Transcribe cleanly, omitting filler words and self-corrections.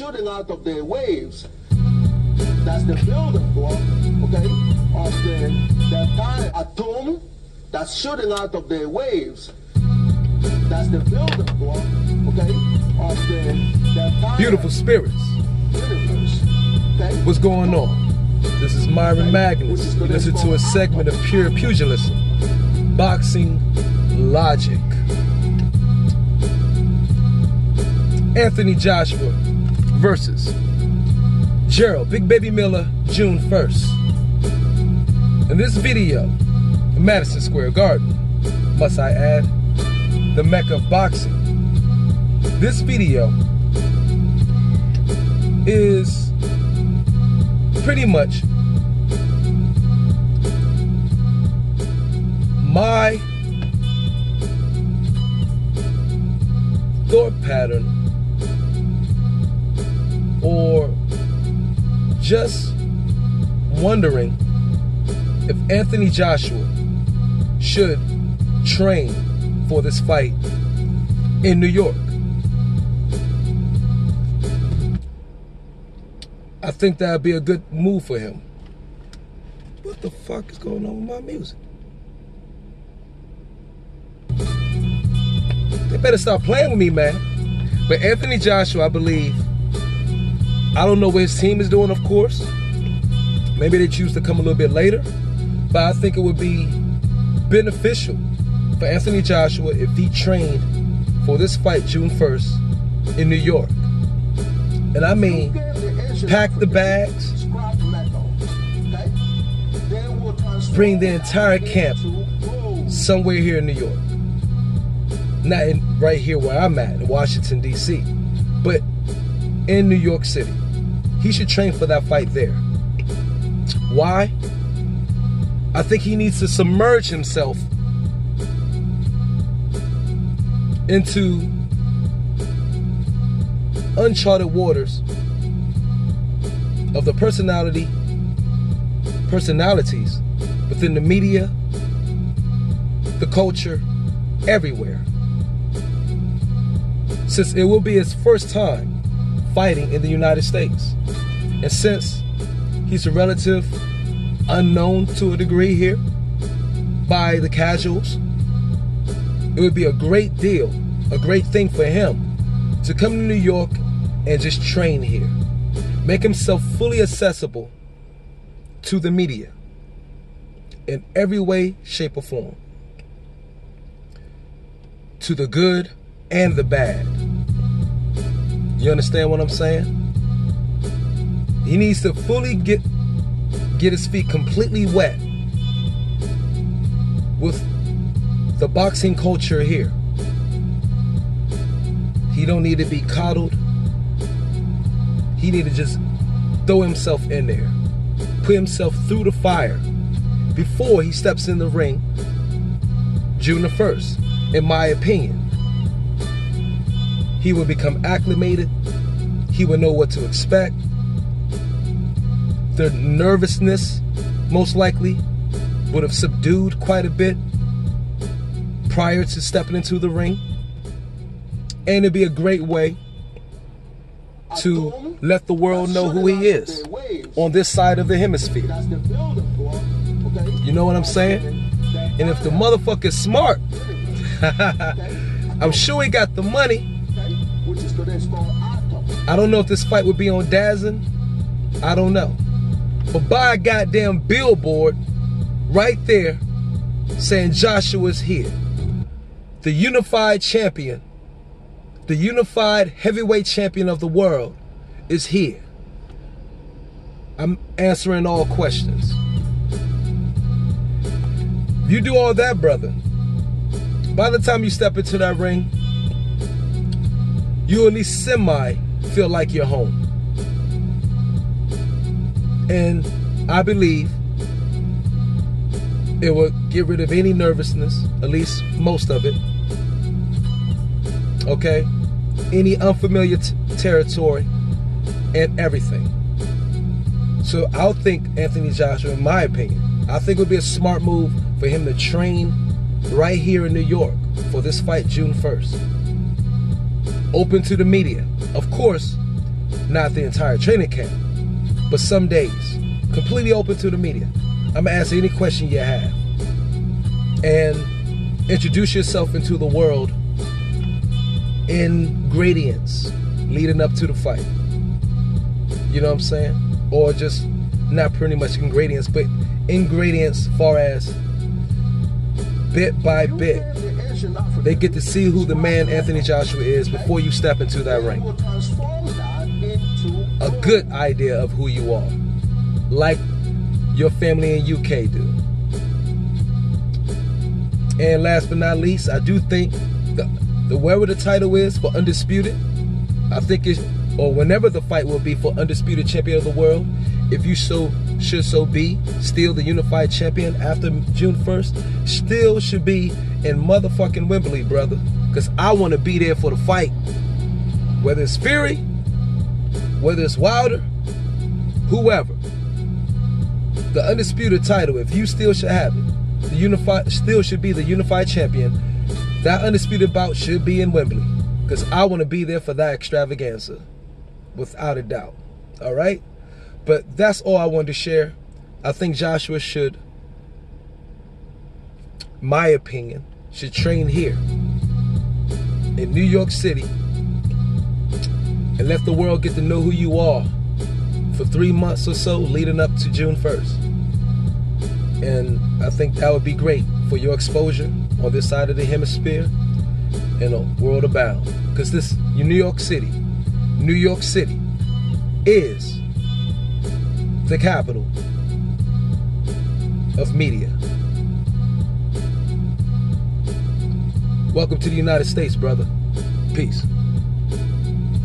shooting out of their waves. That's the building block, okay, of the entire atom that's shooting out of their waves. That's the building block, okay, of the entire beautiful spirits. universe. Okay? What's going on? This is Myron Magnus. You listen to a segment of Pure Pugilism, Boxing Logic. Anthony Joshua versus Gerald Big Baby Miller, June 1st. In this video, in Madison Square Garden, must I add, the Mecca of boxing. This video is pretty much my thought pattern, or just wondering if Anthony Joshua should train for this fight in New York. I think that would be a good move for him. What the fuck is going on with my music? They better stop playing with me, man. But Anthony Joshua, I believe, I don't know what his team is doing, of course. Maybe they choose to come a little bit later. But I think it would be beneficial for Anthony Joshua if he trained for this fight June 1st in New York. And I mean, pack the bags, bring the entire camp somewhere here in New York. Not right here where I'm at, in Washington, D.C., but in New York City. He should train for that fight there. Why? I think he needs to submerge himself into uncharted waters of the personalities within the media, the culture, everywhere. Since it will be his first time fighting in the United States. And since he's a relative unknown to a degree here by the casuals, it would be a great deal, a great thing for him to come to New York and just train here. Make himself fully accessible to the media in every way, shape, or form. To the good and the bad. You understand what I'm saying? He needs to fully get his feet completely wet with the boxing culture here. He don't need to be coddled. He need to just throw himself in there, put himself through the fire before he steps in the ring June the 1st, in my opinion. He will become acclimated. He will know what to expect. The nervousness, most likely, would have subdued quite a bit prior to stepping into the ring. And it'd be a great way to let the world know who he is on this side of the hemisphere. You know what I'm saying? And if the motherfucker's smart, I'm sure he got the money. I don't know if this fight would be on DAZN. I don't know. But buy a goddamn billboard right there saying Joshua's here. The unified champion, the unified heavyweight champion of the world is here. I'm answering all questions. You do all that, brother. By the time you step into that ring, you at least semi feel like you're home. And I believe it will get rid of any nervousness, at least most of it. Okay? Any unfamiliar territory and everything. So I'll think Anthony Joshua, in my opinion, I think it would be a smart move for him to train right here in New York for this fight June 1st. Open to the media. Of course, not the entire training camp, but some days, completely open to the media. I'm gonna answer any question you have and introduce yourself into the world in gradients leading up to the fight. You know what I'm saying? Or just not pretty much ingredients, but ingredients far as bit by bit. They get to see who the man Anthony Joshua is before you step into that ring. A good idea of who you are, like your family in UK do. And last but not least, I do think the wherever the title is for Undisputed, I think it, or whenever the fight will be for Undisputed Champion of the World, if you should so be, still the unified champion after June 1st, still should be in motherfucking Wembley, brother. Because I want to be there for the fight. Whether it's Fury, whether it's Wilder, whoever. The Undisputed title, if you still should have it, the unified still should be the unified champion. That Undisputed bout should be in Wembley. Because I want to be there for that extravaganza. Without a doubt. Alright? But that's all I wanted to share. I think Joshua should, my opinion, should train here in New York City and let the world get to know who you are for 3 months or so leading up to June 1st. And I think that would be great for your exposure on this side of the hemisphere and a world abound. Because this, New York City is the capital of media. Welcome to the United States, brother. Peace.